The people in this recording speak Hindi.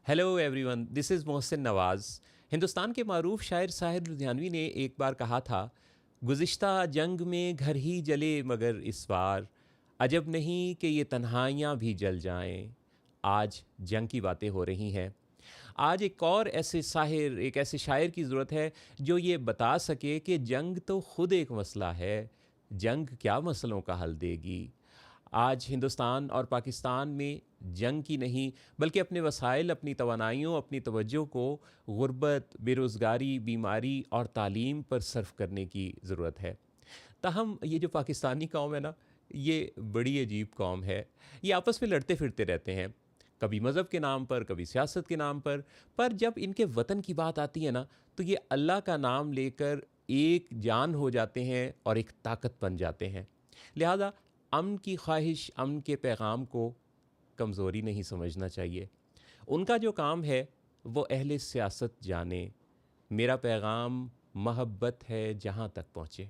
Hello everyone, this is Mohsin Nawaz. Hindustan के मारूफ शायर साहिर लुधियानवी ने एक बार कहा था, गुज़िश्ता जंग में घर ही जले मगर इस बार अजब नहीं कि ये तन्हाइयाँ भी जल जाएं। आज जंग की बातें हो रही हैं। आज एक और ऐसे साहिर, एक ऐसे शायर की ज़रूरत है जो ये बता सके कि जंग तो खुद एक मसला है, जंग क्या मसलों का हल देगी। आज हिंदुस्तान और पाकिस्तान में जंग की नहीं बल्कि अपने वसाइल, अपनी तवानाइयों, अपनी तवज्जो को गुर्बत, बेरोज़गारी, बीमारी और तालीम पर सर्फ करने की ज़रूरत है। ताहम ये जो पाकिस्तानी कौम है ना, ये बड़ी अजीब कौम है। ये आपस में लड़ते फिरते रहते हैं, कभी मज़हब के नाम पर, कभी सियासत के नाम पर जब इनके वतन की बात आती है ना, तो ये अल्लाह का नाम लेकर एक जान हो जाते हैं और एक ताकत बन जाते हैं। लिहाजा अमन की ख्वाहिश, अमन के पैगाम को कमज़ोरी नहीं समझना चाहिए। उनका जो काम है वो अहले सियासत जाने। मेरा पैगाम मोहब्बत है जहाँ तक पहुँचे।